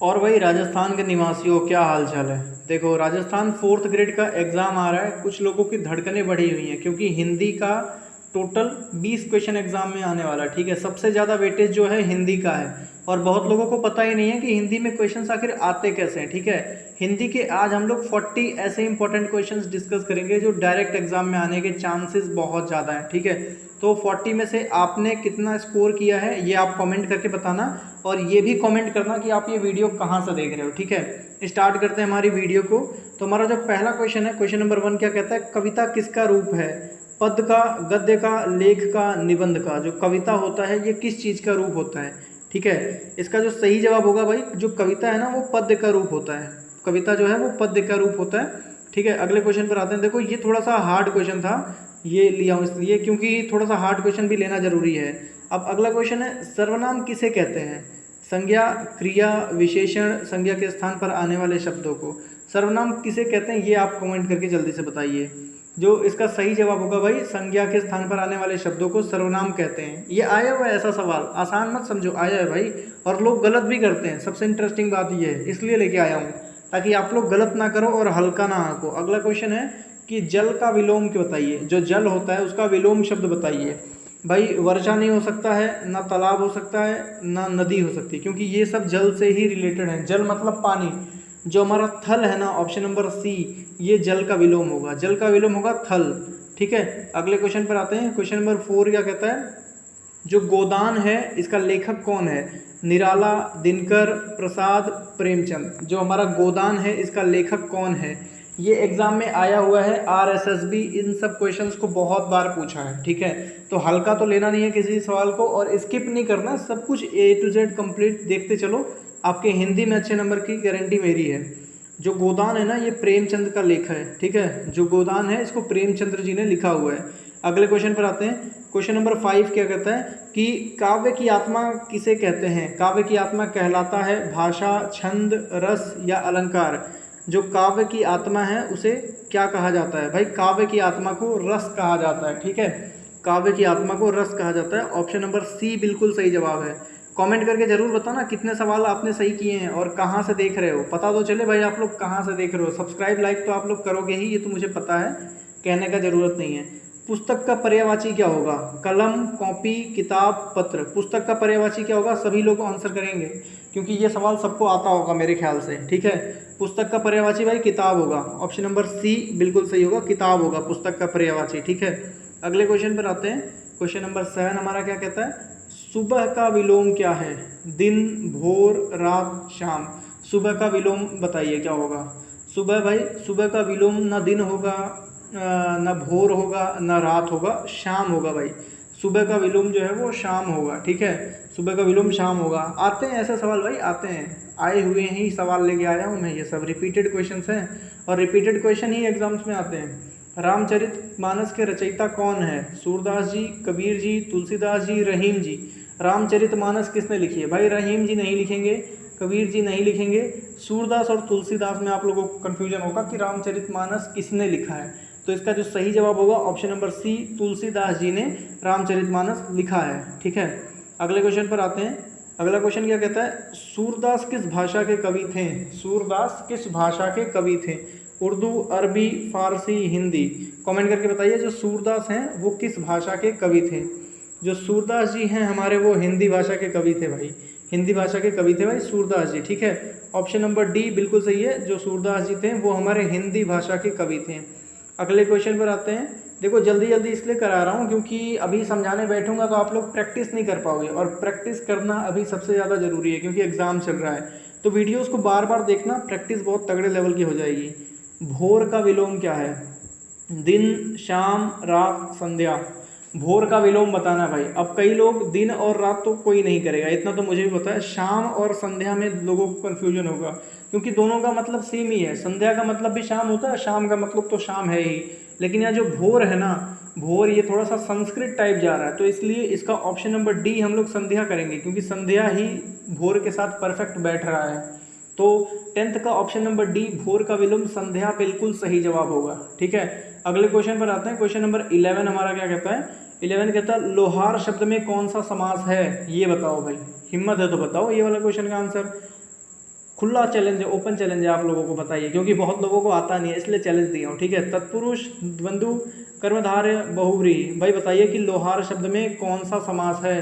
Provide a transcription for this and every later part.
और भाई राजस्थान के निवासियों क्या हाल चाल है। देखो राजस्थान फोर्थ ग्रेड का एग्ज़ाम आ रहा है। कुछ लोगों की धड़कनें बढ़ी हुई हैं क्योंकि हिंदी का टोटल 20 क्वेश्चन एग्जाम में आने वाला है। ठीक है, सबसे ज़्यादा वेटेज जो है हिंदी का है और बहुत लोगों को पता ही नहीं है कि हिंदी में क्वेश्चंस आखिर आते कैसे हैं। ठीक है, हिंदी के आज हम लोग 40 ऐसे इंपॉर्टेंट क्वेश्चंस डिस्कस करेंगे जो डायरेक्ट एग्जाम में आने के चांसेस बहुत ज़्यादा हैं। ठीक है, तो 40 में से आपने कितना स्कोर किया है ये आप कमेंट करके बताना और ये भी कमेंट करना कि आप ये वीडियो कहाँ से देख रहे हो। ठीक है, स्टार्ट करते हैं हमारी वीडियो को। तो हमारा जो पहला क्वेश्चन है, क्वेश्चन नंबर 1 क्या कहता है, कविता किसका रूप है? पद का, गद्य का, लेख का, निबंध का। जो कविता होता है ये किस चीज़ का रूप होता है? ठीक है, इसका जो सही जवाब होगा भाई, जो कविता है ना वो पद्य का रूप होता है। कविता जो है वो पद्य का रूप होता है। ठीक है, अगले क्वेश्चन पर आते हैं। देखो ये थोड़ा सा हार्ड क्वेश्चन था, ये लिया हूँ इसलिए क्योंकि थोड़ा सा हार्ड क्वेश्चन भी लेना जरूरी है। अब अगला क्वेश्चन है, सर्वनाम किसे कहते हैं? संज्ञा, क्रिया, विशेषण, संज्ञा के स्थान पर आने वाले शब्दों को सर्वनाम किसे कहते हैं ये आप कमेंट करके जल्दी से बताइए। जो इसका सही जवाब होगा भाई, संज्ञा के स्थान पर आने वाले शब्दों को सर्वनाम कहते हैं। ये आया हुआ है ऐसा सवाल, आसान मत समझो, आया है भाई। और लोग गलत भी करते हैं, सबसे इंटरेस्टिंग बात ये है, इसलिए लेके आया हूँ ताकि आप लोग गलत ना करो और हल्का ना आंको। अगला क्वेश्चन है कि जल का विलोम क्या बताइए। जो जल होता है उसका विलोम शब्द बताइए। भाई वर्षा नहीं हो सकता है, ना तालाब हो सकता है, ना नदी हो सकती है, क्योंकि ये सब जल से ही रिलेटेड है। जल मतलब पानी। जो हमारा थल है ना, ऑप्शन नंबर सी, ये जल का विलोम होगा। जल का विलोम होगा थल। ठीक है, अगले क्वेश्चन पर आते हैं। क्वेश्चन नंबर 4 क्या कहता है, जो गोदान है इसका लेखक कौन है? निराला, दिनकर, प्रसाद, प्रेमचंद। जो हमारा गोदान है इसका लेखक कौन है? ये एग्जाम में आया हुआ है, आरएसएसबी इन सब क्वेश्चंस को बहुत बार पूछा है। ठीक है, तो हल्का तो लेना नहीं है किसी सवाल को और स्किप नहीं करना, सब कुछ A to Z कंप्लीट देखते चलो। आपके हिंदी में अच्छे नंबर की गारंटी मेरी है। जो गोदान है ना ये प्रेमचंद का लेखा है। ठीक है, जो गोदान है इसको प्रेमचंद्र जी ने लिखा हुआ है। अगले क्वेश्चन पर आते हैं। क्वेश्चन नंबर 5 क्या कहता है कि काव्य की आत्मा किसे कहते हैं? काव्य की आत्मा कहलाता है भाषा, छंद, रस या अलंकार। जो काव्य की आत्मा है उसे क्या कहा जाता है? भाई काव्य की आत्मा को रस कहा जाता है। ठीक है, काव्य की आत्मा को रस कहा जाता है। ऑप्शन नंबर सी बिल्कुल सही जवाब है। कमेंट करके जरूर बताना कितने सवाल आपने सही किए हैं और कहाँ से देख रहे हो, पता तो चले भाई आप लोग कहाँ से देख रहे हो। सब्सक्राइब लाइक तो आप लोग करोगे ही, ये तो मुझे पता है, कहने का ज़रूरत नहीं है। पुस्तक का पर्यायवाची क्या होगा? कलम, कॉपी, किताब, पत्र। पुस्तक का पर्यायवाची क्या होगा? सभी लोग आंसर करेंगे क्योंकि ये सवाल सबको आता होगा मेरे ख्याल से। ठीक है, पुस्तक का पर्यायवाची भाई किताब होगा। ऑप्शन नंबर सी बिल्कुल सही होगा, किताब होगा पुस्तक का पर्यायवाची। ठीक है, अगले क्वेश्चन पर आते हैं। क्वेश्चन नंबर 7 हमारा क्या कहता है, सुबह का विलोम क्या है? दिन, भोर, रात, शाम। सुबह का विलोम बताइए क्या होगा? सुबह भाई, सुबह का विलोम ना दिन होगा, ना भोर होगा, ना रात होगा, शाम होगा भाई। सुबह का विलोम जो है वो शाम होगा। ठीक है, सुबह का विलोम शाम होगा। आते हैं ऐसे सवाल भाई, आते हैं, आए हुए ही सवाल लेके आया हूँ मैं। ये सब रिपीटेड क्वेश्चंस हैं और रिपीटेड क्वेश्चन ही एग्जाम्स में आते हैं। रामचरितमानस के रचयिता कौन है? सूरदास जी, कबीर जी, तुलसीदास जी, रहीम जी। रामचरितमानस किसने लिखी है? भाई रहीम जी नहीं लिखेंगे, कबीर जी नहीं लिखेंगे, सूरदास और तुलसीदास में आप लोगों को कन्फ्यूजन होगा कि रामचरितमानस किसने लिखा है। तो इसका जो सही जवाब होगा option number C, Tulsidas ji ने रामचरितमानस लिखा है। ठीक है, अगले क्वेश्चन पर आते हैं। अगला क्वेश्चन क्या कहता है, सूरदास किस भाषा के कवि थे? सूरदास किस भाषा के कवि थे? उर्दू, अरबी, फारसी, हिंदी। कमेंट करके बताइए जो सूरदास हैं वो किस भाषा के कवि थे। जो सूरदास जी हैं हमारे वो हिंदी भाषा के कवि थे भाई, हिंदी भाषा के कवि थे भाई सूरदास जी। ठीक है, ऑप्शन नंबर डी बिल्कुल सही है, जो सूरदास जी थे वो हमारे हिंदी भाषा के कवि थे। अगले क्वेश्चन पर आते हैं। देखो जल्दी जल्दी इसलिए करा रहा हूँ क्योंकि अभी समझाने बैठूंगा तो आप लोग प्रैक्टिस नहीं कर पाओगे और प्रैक्टिस करना अभी सबसे ज़्यादा ज़रूरी है क्योंकि एग्ज़ाम चल रहा है। तो वीडियोस को बार बार देखना, प्रैक्टिस बहुत तगड़े लेवल की हो जाएगी। भोर का विलोम क्या है? दिन, शाम, रात, संध्या। भोर का विलोम बताना भाई। अब कई लोग दिन और रात तो कोई नहीं करेगा, इतना तो मुझे भी पता है। शाम और संध्या में लोगों को कन्फ्यूजन होगा क्योंकि दोनों का मतलब सेम ही है। संध्या का मतलब भी शाम होता है, शाम का मतलब तो शाम है ही, लेकिन यहाँ जो भोर है ना, भोर ये थोड़ा सा संस्कृत टाइप जा रहा है, तो इसलिए इसका ऑप्शन नंबर डी हम लोग संध्या करेंगे क्योंकि संध्या ही भोर के साथ परफेक्ट बैठ रहा है। तो 10th का ऑप्शन नंबर डी, भोर का विलोम संध्या, बिल्कुल सही जवाब होगा। ठीक है, अगले क्वेश्चन पर आते हैं। क्वेश्चन नंबर 11 हमारा क्या कहता है, 11 कहता है लोहार शब्द में कौन सा समास है? ये बताओ भाई, हिम्मत है तो बताओ ये वाला क्वेश्चन का आंसर। खुला चैलेंज है, ओपन चैलेंज है, आप लोगों को बताइए, क्योंकि बहुत लोगों को आता नहीं है इसलिए चैलेंज दिया हूँ, ठीक है। तत्पुरुष, द्वंद्व, कर्मधारय, बहुव्रीहि। भाई बताइए कि लोहार शब्द में कौन सा समास है,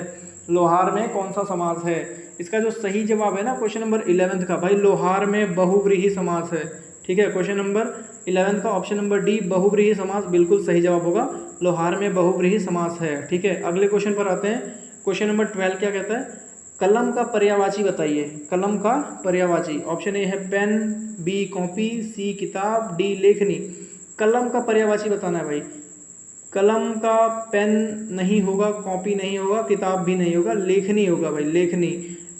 लोहार में कौन सा समास है। इसका जो सही जवाब है ना क्वेश्चन नंबर 11 का, भाई लोहार में बहुव्रीहि समास है, ठीक है। क्वेश्चन नंबर 11 का ऑप्शन नंबर डी बहुव्रीहि समास बिल्कुल सही जवाब होगा, लोहार में बहुव्रीहि समास है, ठीक है। अगले क्वेश्चन पर आते हैं। क्वेश्चन नंबर 12 क्या कहता है, कलम का पर्यायवाची बताइए, कलम का पर्यायवाची। ऑप्शन ए है पेन, बी कॉपी, सी किताब, डी लेखनी। कलम का पर्यायवाची बताना है भाई। कलम का पेन नहीं होगा, कॉपी नहीं होगा, किताब भी नहीं होगा, लेखनी होगा भाई, लेखनी।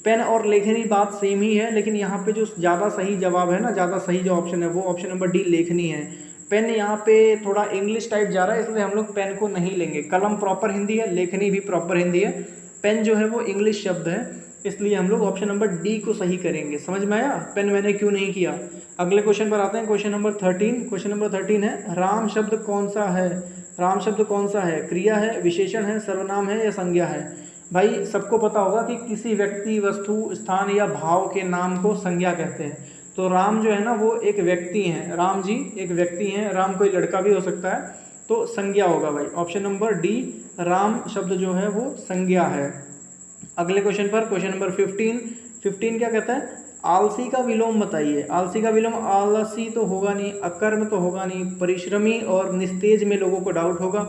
पेन और लेखनी बात सेम ही है, लेकिन यहाँ पे जो ज़्यादा सही जवाब है ना, ज़्यादा सही जो ऑप्शन है वो ऑप्शन नंबर डी लेखनी है। पेन यहाँ पे थोड़ा इंग्लिश टाइप जा रहा है, इसलिए हम लोग पेन को नहीं लेंगे। कलम प्रॉपर हिंदी है, लेखनी भी प्रॉपर हिंदी है, पेन जो है वो इंग्लिश शब्द है, इसलिए हम लोग ऑप्शन नंबर डी को सही करेंगे। समझ में आया पेन मैंने क्यों नहीं किया। अगले क्वेश्चन पर आते हैं, क्वेश्चन नंबर 13। क्वेश्चन नंबर 13 है, राम शब्द कौन सा है, राम शब्द कौन सा है, क्रिया है, विशेषण है, सर्वनाम है या संज्ञा है। भाई सबको पता होगा कि किसी व्यक्ति, वस्तु, स्थान या भाव के नाम को संज्ञा कहते हैं। तो राम जो है ना वो एक व्यक्ति हैं, राम जी एक व्यक्ति हैं, राम कोई लड़का भी हो सकता है, तो संज्ञा होगा भाई। ऑप्शन नंबर डी राम शब्द जो है वो संज्ञा है। अगले क्वेश्चन पर, क्वेश्चन नंबर 15 क्या कहता है, आलसी का विलोम बताइए। आलसी का विलोम, आलसी तो होगा नहीं, अकर्म तो होगा नहीं, परिश्रमी और निस्तेज में लोगों को डाउट होगा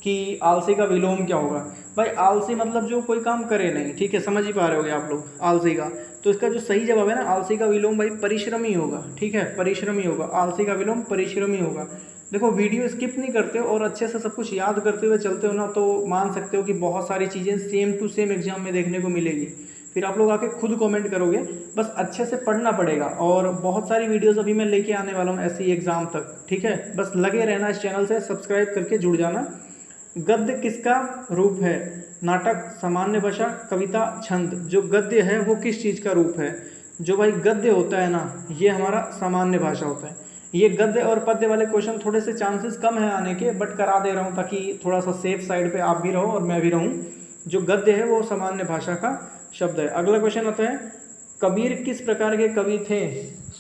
कि आलसी का विलोम क्या होगा। भाई आलसी मतलब जो कोई काम करे नहीं, ठीक है, समझ ही पा रहे होगे आप लोग आलसी का। तो इसका जो सही जवाब है ना आलसी का विलोम भाई परिश्रमी होगा, ठीक है, परिश्रमी होगा, आलसी का विलोम परिश्रमी होगा। देखो वीडियो स्किप नहीं करते और अच्छे से सब कुछ याद करते हुए चलते हो ना, तो मान सकते हो कि बहुत सारी चीज़ें सेम टू सेम एग्जाम में देखने को मिलेगी। फिर आप लोग आके खुद कमेंट करोगे, बस अच्छे से पढ़ना पड़ेगा। और बहुत सारी वीडियोस अभी मैं लेके आने वाला हूँ ऐसे ही एग्जाम तक, ठीक है, बस लगे रहना इस चैनल से, सब्सक्राइब करके जुड़ जाना। गद्य किसका रूप है, नाटक, सामान्य भाषा, कविता, छंद। जो गद्य है वो किस चीज़ का रूप है, जो भाई गद्य होता है ना ये हमारा सामान्य भाषा होता है। ये गद्य और पद्य वाले क्वेश्चन थोड़े से चांसेस कम है आने के, बट करा दे रहा हूँ ताकि थोड़ा सा सेफ साइड पे आप भी रहो और मैं भी रहूँ। जो गद्य है वो सामान्य भाषा का शब्द है। अगला क्वेश्चन आता है, कबीर किस प्रकार के कवि थे,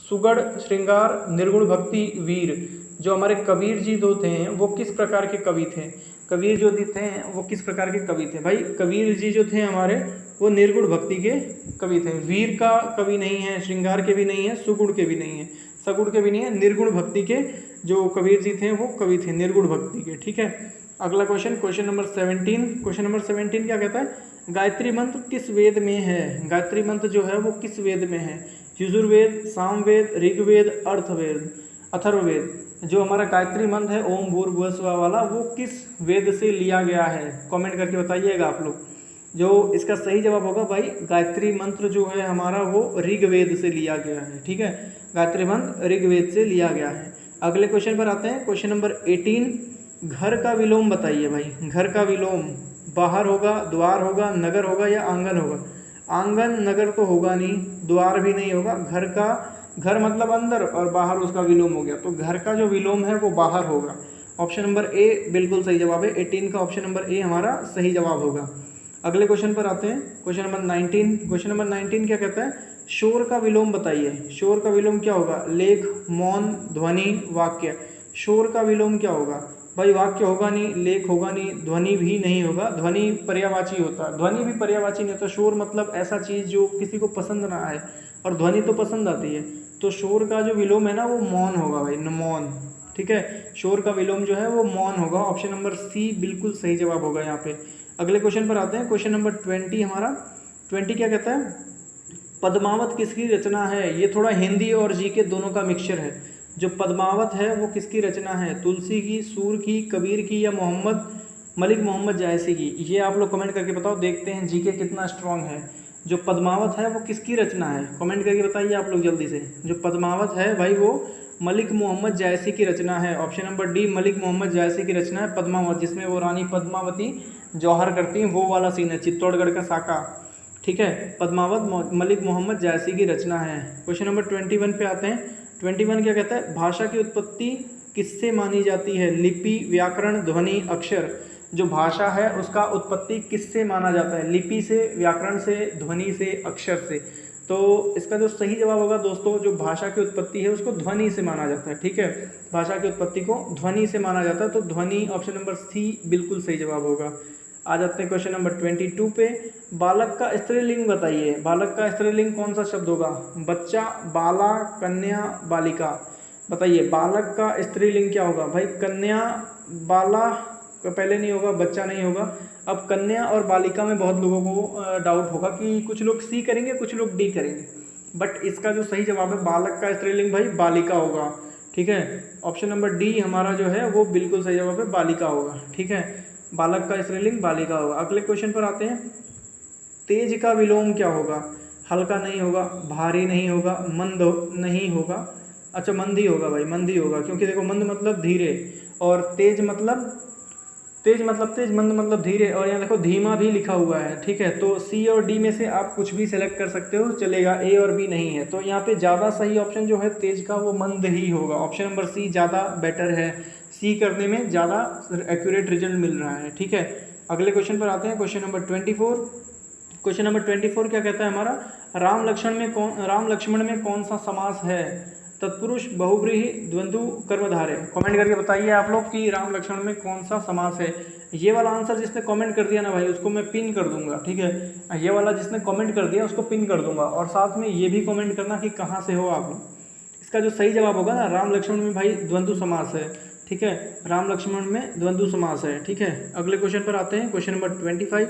सुगढ़, श्रृंगार, निर्गुण, भक्ति, वीर। जो हमारे कबीर जी जो थे वो किस प्रकार के कवि थे, कबीर जो थे वो किस प्रकार के कवि थे। भाई कबीर जी जो थे हमारे वो निर्गुण भक्ति के कवि थे। वीर का कवि नहीं है, श्रृंगार के भी नहीं है, सुगुण के भी नहीं है, सगुण के भी नहीं है, निर्गुण भक्ति के जो कबीर जी थे वो कवि थे निर्गुण भक्ति के, ठीक है। अगला question, question number 17। Question number 17 क्या कहता है, गायत्री मंत्र किस वेद में है। गायत्री मंत्र जो है वो किस वेद में है, यजुर्वेद, सामवेद, ऋग्वेद, अर्थवेद, अथर्ववेद। जो हमारा गायत्री मंत्र है ओम भूर्भुवः स्वः वाला, वो किस वेद से लिया गया है, कमेंट करके बताइएगा आप लोग। जो इसका सही जवाब होगा भाई गायत्री मंत्र जो है हमारा वो ऋग्वेद से लिया गया है, ठीक है, गायत्री मंत्र ऋग्वेद से लिया गया है। अगले क्वेश्चन पर आते हैं, क्वेश्चन नंबर 18। घर का विलोम बताइए भाई। घर का विलोम बाहर होगा, द्वार होगा, नगर होगा या आंगन होगा। आंगन, नगर तो होगा नहीं, द्वार भी नहीं होगा। घर का, घर मतलब अंदर और बाहर उसका विलोम हो गया, तो घर का जो विलोम है वो बाहर होगा। ऑप्शन नंबर ए बिल्कुल सही जवाब है, 18 का ऑप्शन नंबर ए हमारा सही जवाब होगा। अगले क्वेश्चन पर आते हैं, क्वेश्चन नंबर 19। क्वेश्चन नंबर 19 क्या कहता है, शोर का विलोम बताइए। शोर का विलोम क्या होगा, लेख, मौन, ध्वनि, वाक्य। शोर का विलोम क्या होगा भाई, वाक्य होगा नहीं, लेख होगा नहीं, ध्वनि भी नहीं होगा। ध्वनि पर्यायवाची होता है, ध्वनि भी पर्यायवाची नहीं होता। शोर मतलब ऐसा चीज़ जो किसी को पसंद ना आए, और ध्वनि तो पसंद आती है। तो शोर का जो विलोम है ना वो मौन होगा भाई, मौन, ठीक है। शोर का विलोम जो है वो मौन होगा। ऑप्शन नंबर सी बिल्कुल सही जवाब होगा यहाँ पे। अगले क्वेश्चन पर आते हैं, क्वेश्चन नंबर 20 हमारा। 20 क्या कहता है, पद्मावत किसकी रचना है। ये थोड़ा हिंदी और जीके दोनों का मिक्सचर है। जो पद्मावत है वो किसकी रचना है, तुलसी की, सूर की, कबीर की या मलिक मोहम्मद जायसी की। ये आप लोग कमेंट करके बताओ, देखते हैं जीके कितना स्ट्रांग है। जो पद्मावत है वो किसकी रचना है, कमेंट करके बताइए आप लोग जल्दी से। जो पद्मावत है भाई वो मलिक मोहम्मद जायसी की रचना है। Option number D Malik Muhammad Jayasi की रचना है पद्मावत, जिसमें वो रानी पद्मावती जौहर करती हैं, वो वाला सीन है, चित्तौड़गढ़ का साका, ठीक है। पद्मावत मलिक मोहम्मद जायसी की रचना है। क्वेश्चन नंबर 21 पे आते हैं। 21 क्या कहता है, भाषा की उत्पत्ति किससे मानी जाती है, लिपि, व्याकरण, ध्वनि, अक्षर। जो भाषा है उसका उत्पत्ति किससे माना जाता है, लिपि से, व्याकरण से, ध्वनि से, अक्षर से। तो इसका जो सही जवाब होगा दोस्तों, जो भाषा की उत्पत्ति है उसको ध्वनि से माना जाता है, ठीक है, भाषा की उत्पत्ति को ध्वनि से माना जाता है, तो ध्वनि ऑप्शन नंबर सी बिल्कुल सही जवाब होगा। आ जाते हैं क्वेश्चन नंबर 22 पे। बालक का स्त्रीलिंग बताइए। बालक का स्त्रीलिंग कौन सा शब्द होगा? बच्चा, बाला, कन्या, बालिका। बताइए बालक का स्त्रीलिंग क्या होगा? भाई कन्या, बाला का पहले नहीं होगा, बच्चा नहीं होगा। अब कन्या और बालिका में बहुत लोगों को डाउट होगा कि कुछ लोग सी करेंगे, कुछ लोग डी करेंगे, बट इसका जो सही जवाब है बालक का स्त्रीलिंग भाई बालिका होगा, ठीक है। ऑप्शन नंबर डी हमारा जो है वो बिल्कुल सही जवाब है, बालिका होगा, ठीक है, बालक का स्त्रीलिंग बालिका होगा। अगले क्वेश्चन पर आते हैं। तेज का विलोम क्या होगा? हल्का नहीं होगा, भारी नहीं होगा, मंद नहीं होगा, अच्छा मंद ही होगा भाई, मंद ही होगा, क्योंकि देखो मंद मतलब धीरे और तेज मतलब तेज, मंद मतलब धीरे, और यहाँ देखो धीमा भी लिखा हुआ है, ठीक है। तो सी और डी में से आप कुछ भी सिलेक्ट कर सकते हो, चलेगा, ए और बी नहीं है। तो यहाँ पे ज़्यादा सही ऑप्शन जो है तेज का वो मंद ही होगा। ऑप्शन नंबर सी ज़्यादा बेटर है, सी करने में ज़्यादा एक्यूरेट रिजल्ट मिल रहा है, ठीक है। अगले क्वेश्चन पर आते हैं, क्वेश्चन नंबर 24। क्वेश्चन नंबर 24 क्या कहता है हमारा? राम लक्ष्मण में कौन सा समास है? तत्पुरुष, बहुव्रीहि, द्वंद्व, कर्मधारय। कमेंट करके बताइए आप लोग कि राम लक्ष्मण में कौन सा समास है। ये वाला आंसर जिसने कमेंट कर दिया ना भाई उसको मैं पिन कर दूंगा, ठीक है। ये वाला जिसने कमेंट कर दिया उसको पिन कर दूंगा, और साथ में ये भी कमेंट करना कि कहाँ से हो आप लोग। इसका जो सही जवाब होगा ना, राम लक्ष्मण में भाई द्वंद्व समास है, ठीक है, राम लक्ष्मण में द्वंद्व समास है, ठीक है। अगले क्वेश्चन पर आते हैं, क्वेश्चन नंबर 25।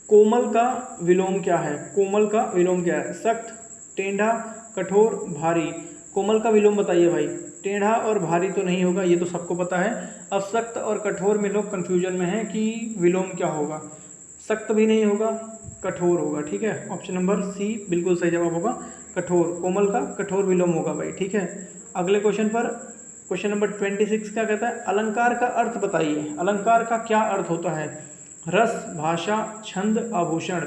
कोमल का विलोम क्या है? कोमल का विलोम क्या है? सख्त, टेढ़ा, कठोर, भारी। कोमल का विलोम बताइए भाई। टेढ़ा और भारी तो नहीं होगा, ये तो सबको पता है। अब सख्त और कठोर में लोग कंफ्यूजन में हैं कि विलोम क्या होगा। सख्त भी नहीं होगा, कठोर होगा, ठीक है। ऑप्शन नंबर सी बिल्कुल सही जवाब होगा, कठोर। कोमल का कठोर विलोम होगा भाई, ठीक है। अगले क्वेश्चन पर, क्वेश्चन नंबर 26 क्या कहता है? अलंकार का अर्थ बताइए। अलंकार का क्या अर्थ होता है? रस, भाषा, छंद, आभूषण।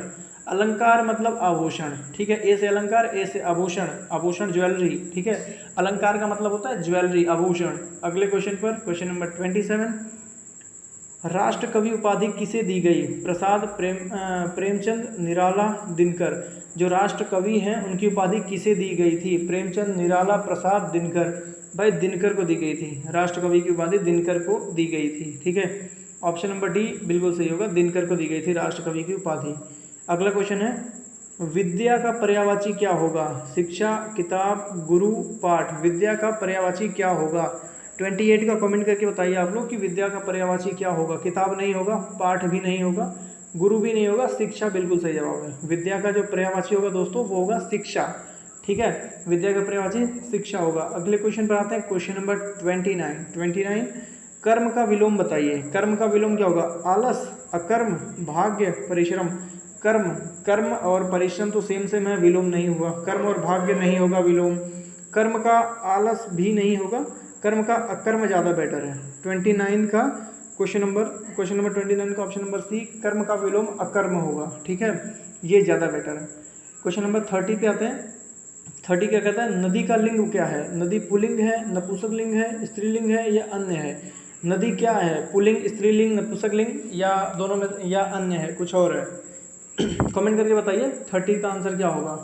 अलंकार मतलब आभूषण, ठीक है। ए से अलंकार, ए से आभूषण, आभूषण ज्वेलरी, ठीक है। अलंकार का मतलब होता है ज्वेलरी, आभूषण। अगले क्वेश्चन पर, क्वेश्चन नंबर 27। राष्ट्र कवि उपाधि किसे दी गई? प्रसाद, प्रेमचंद, निराला, दिनकर। जो राष्ट्र कवि हैं उनकी उपाधि किसे दी गई थी? प्रेमचंद, निराला, प्रसाद, दिनकर। भाई दिनकर को दी गई थी, राष्ट्र कवि की उपाधि दिनकर को दी गई थी, ठीक है। ऑप्शन नंबर डी बिल्कुल सही होगा, दिनकर को दी गई थी राष्ट्र कवि की उपाधि। अगला क्वेश्चन है, विद्या का पर्यायवाची क्या होगा? शिक्षा, किताब, गुरु, पाठ। विद्या का पर्यायवाची क्या होगा? 28 का कमेंट करके बताइए आप लोग कि विद्या का पर्यायवाची क्या होगा। किताब नहीं होगा, पाठ भी नहीं होगा, गुरु भी नहीं होगा, शिक्षा बिल्कुल सही जवाब है। विद्या का जो पर्यायवाची होगा दोस्तों वो होगा शिक्षा, ठीक है। विद्या का पर्यायवाची शिक्षा होगा। अगले क्वेश्चन पर आते हैं, क्वेश्चन नंबर 29। कर्म का विलोम बताइए। कर्म का विलोम क्या होगा? आलस, अकर्म, भाग्य, परिश्रम। कर्म और परिश्रम तो सेम है, विलोम नहीं हुआ। कर्म और भाग्य नहीं होगा विलोम। कर्म का आलस भी नहीं होगा, कर्म का अकर्म ज़्यादा बेटर है। 29 का क्वेश्चन नंबर 29 का ऑप्शन नंबर सी, कर्म का विलोम अकर्म होगा, ठीक है, ये ज़्यादा बेटर है। क्वेश्चन नंबर 30 पे आते हैं। 30 क्या कहता है? नदी का लिंग क्या है? नदी पुल्लिंग है, नपुंसक लिंग है, स्त्रीलिंग है या अन्य है? नदी क्या है? पुल्लिंग, स्त्रीलिंग, नपुंसक लिंग या दोनों में, या अन्य है, कुछ और है? कमेंट करके बताइए 30 का आंसर क्या होगा।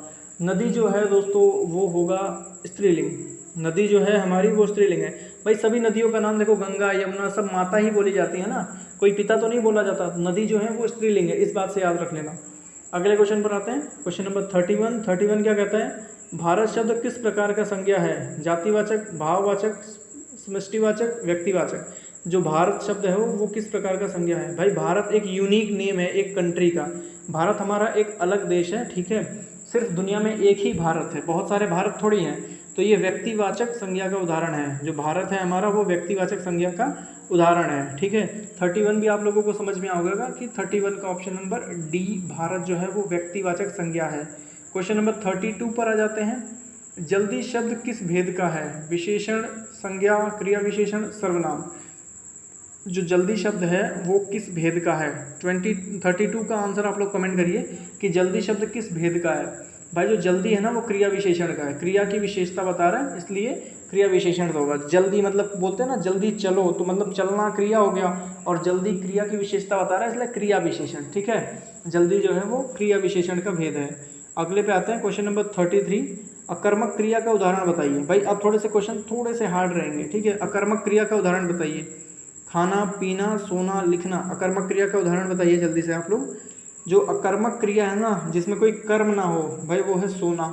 नदी जो है दोस्तों वो होगा स्त्रीलिंग। नदी जो है हमारी वो स्त्रीलिंग है। भाई सभी नदियों का नाम देखो, गंगा, यमुना, सब माता ही बोली जाती है ना, कोई पिता तो नहीं बोला जाता। नदी जो है वो स्त्रीलिंग है, इस बात से याद रख लेना। अगले क्वेश्चन पर आते हैं, क्वेश्चन नंबर 31 क्या कहता है? भारत शब्द किस प्रकार का संज्ञा है? जातिवाचक, भाववाचक, समष्टिवाचक, व्यक्तिवाचक। जो भारत शब्द है वो किस प्रकार का संज्ञा है? भाई भारत एक यूनिक नेम है एक कंट्री का। भारत हमारा एक अलग देश है, ठीक है, सिर्फ दुनिया में एक ही भारत है, बहुत सारे भारत थोड़ी हैं। तो ये व्यक्तिवाचक संज्ञा का उदाहरण है। जो भारत है हमारा वो व्यक्तिवाचक संज्ञा का उदाहरण है, ठीक है। 31 भी आप लोगों को समझ में आ होगा कि 31 का ऑप्शन नंबर डी, भारत जो है वो व्यक्तिवाचक संज्ञा है। क्वेश्चन नंबर 32 पर आ जाते हैं। जल्दी शब्द किस भेद का है? विशेषण, संज्ञा, क्रिया विशेषण, सर्वनाम। जो जल्दी शब्द है वो किस भेद का है? 32 का आंसर आप लोग कमेंट करिए कि जल्दी शब्द किस भेद का है। भाई जो जल्दी है ना वो क्रिया विशेषण का है, क्रिया की विशेषता बता रहा है, इसलिए क्रिया विशेषण होगा। जल्दी मतलब बोलते हैं ना जल्दी चलो, तो मतलब चलना क्रिया हो गया, और जल्दी क्रिया की विशेषता बता रहा है, इसलिए क्रिया विशेषण, ठीक है। जल्दी जो है वो क्रिया विशेषण का भेद है। अगले पे आते हैं क्वेश्चन नंबर 33, अकर्मक क्रिया का उदाहरण बताइए। भाई अब थोड़े से क्वेश्चन थोड़े से हार्ड रहेंगे, ठीक है। अकर्मक क्रिया का उदाहरण बताइए। खाना, पीना, सोना, लिखना, अकर्मक क्रिया का उदाहरण बताइए जल्दी से आप लोग। जो अकर्मक क्रिया है ना, जिसमें कोई कर्म ना हो, भाई वो है सोना,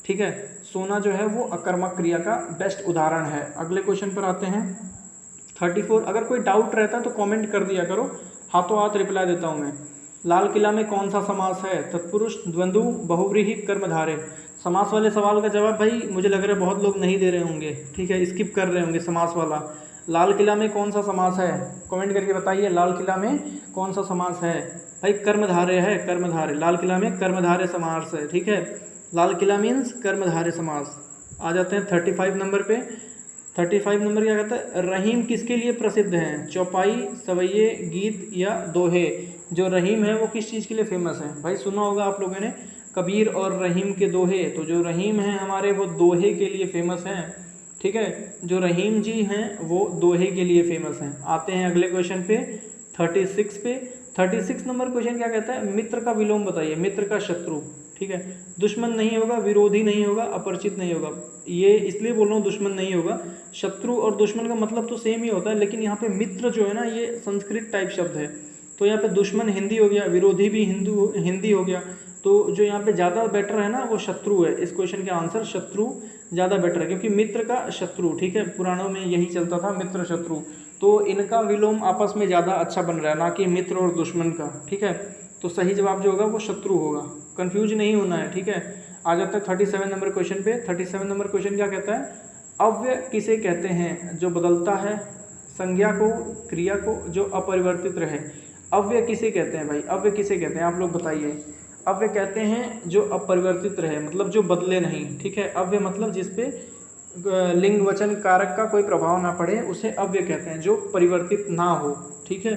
ठीक है। सोना जो है वो अकर्मक क्रिया का बेस्ट उदाहरण है। अगले क्वेश्चन पर आते हैं 34। अगर कोई डाउट रहता है तो कमेंट कर दिया करो, हाथों हाथ रिप्लाई देता हूँ मैं। लाल किला में कौन सा समास है? तत्पुरुष, द्वंद्व, बहुव्रीहि, कर्मधारय। समास वाले सवाल का जवाब भाई मुझे लग रहा है बहुत लोग नहीं दे रहे होंगे, ठीक है, स्किप कर रहे होंगे समास वाला। लाल किला में कौन सा समास है? कमेंट करके बताइए, लाल किला में कौन सा समास है? भाई कर्मधारय है, कर्मधारय। लाल किला में कर्मधारय समास है, ठीक है। लाल किला मीन्स कर्मधारय समास। आ जाते हैं 35 नंबर पे। 35 नंबर क्या कहता है? रहीम किसके लिए प्रसिद्ध हैं? चौपाई, सवैये, गीत या दोहे। जो रहीम है वो किस चीज़ के लिए फेमस है? भाई सुना होगा आप लोगों ने कबीर और रहीम के दोहे। तो जो रहीम हैं हमारे वो दोहे के लिए फेमस हैं, ठीक है। जो रहीम जी हैं वो दोहे के लिए फेमस हैं। आते हैं अगले क्वेश्चन पे 36 पे। 36 नंबर क्वेश्चन क्या कहता है? मित्र का विलोम बताइए। मित्र का शत्रु, ठीक है। दुश्मन नहीं होगा, विरोधी नहीं होगा, अपरिचित नहीं होगा। ये इसलिए बोल रहा हूँ दुश्मन नहीं होगा, शत्रु और दुश्मन का मतलब तो सेम ही होता है, लेकिन यहाँ पे मित्र जो है ना ये संस्कृत टाइप शब्द है। तो यहाँ पे दुश्मन हिंदी हो गया, विरोधी भी हिंदी हो गया। तो जो यहाँ पे ज़्यादा बेटर है ना वो शत्रु है। इस क्वेश्चन के आंसर शत्रु ज़्यादा बेटर है, क्योंकि मित्र का शत्रु, ठीक है, पुराणों में यही चलता था, मित्र शत्रु। तो इनका विलोम आपस में ज़्यादा अच्छा बन रहा है, ना कि मित्र और दुश्मन का, ठीक है। तो सही जवाब जो होगा वो शत्रु होगा, कंफ्यूज नहीं होना है, ठीक है। आ जाता है 37 नंबर क्वेश्चन पे। 37 नंबर क्वेश्चन क्या कहता है? अव्यय किसे कहते हैं? जो बदलता है, संज्ञा को, क्रिया को, जो अपरिवर्तित रहे। अव्यय किसे कहते हैं भाई? अव्यय किसे कहते हैं आप लोग बताइए। अव्यय कहते हैं जो अपरिवर्तित रहे, मतलब जो बदले नहीं, ठीक है। अव्यय मतलब जिसपे लिंग वचन कारक का कोई प्रभाव ना पड़े, उसे अव्यय कहते हैं, जो परिवर्तित ना हो, ठीक है।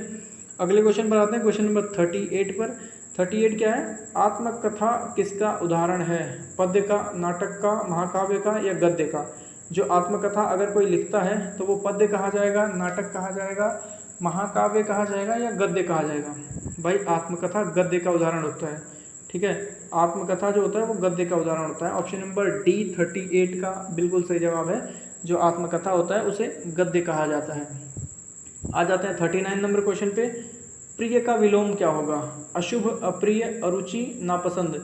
अगले क्वेश्चन पर आते हैं, क्वेश्चन नंबर 38 पर। 38 क्या है? आत्मकथा किसका उदाहरण है? पद्य का, नाटक का, महाकाव्य का या गद्य का। जो आत्मकथा अगर कोई लिखता है तो वो पद्य कहा जाएगा, नाटक कहा जाएगा, महाकाव्य कहा जाएगा या गद्य कहा जाएगा। भाई आत्मकथा गद्य का उदाहरण होता है, ठीक है। आत्मकथा जो होता है वो गद्य का उदाहरण होता है। ऑप्शन नंबर डी 38 का बिल्कुल सही जवाब है। जो आत्मकथा होता है उसे गद्य कहा जाता है। आ जाते हैं 39 नंबर क्वेश्चन पे। प्रिय का विलोम क्या होगा? अशुभ, अप्रिय, अरुचि, नापसंद।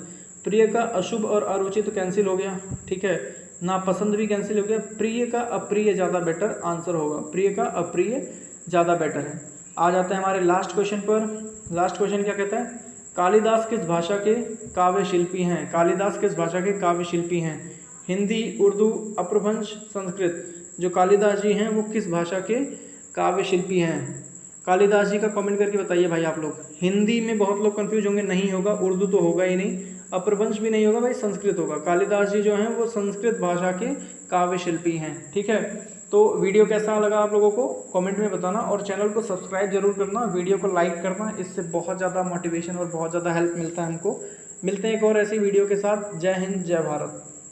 प्रिय का अशुभ और अरुचि तो कैंसिल हो गया, ठीक है। नापसंद भी कैंसिल हो गया। प्रिय का अप्रिय ज़्यादा बेटर आंसर होगा, प्रिय का अप्रिय ज़्यादा बेटर है। आ जाते हैं हमारे लास्ट क्वेश्चन पर। लास्ट क्वेश्चन क्या कहता है? कालिदास किस भाषा के काव्य शिल्पी हैं? कालिदास किस भाषा के काव्य शिल्पी हैं? हिंदी, उर्दू, अपभ्रंश, संस्कृत। जो कालिदास जी हैं वो किस भाषा के काव्य शिल्पी हैं? कालिदास जी का कमेंट करके बताइए भाई आप लोग। हिंदी में बहुत लोग कंफ्यूज होंगे, नहीं होगा, उर्दू तो होगा ही नहीं, अपभ्रंश भी नहीं होगा भाई, संस्कृत होगा। कालिदास जी जो हैं वो संस्कृत भाषा के काव्य शिल्पी हैं, ठीक है। तो वीडियो कैसा लगा आप लोगों को कमेंट में बताना, और चैनल को सब्सक्राइब जरूर करना, वीडियो को लाइक करना, इससे बहुत ज़्यादा मोटिवेशन और बहुत ज़्यादा हेल्प मिलता है हमको। मिलते हैं एक और ऐसी वीडियो के साथ। जय हिंद, जय भारत।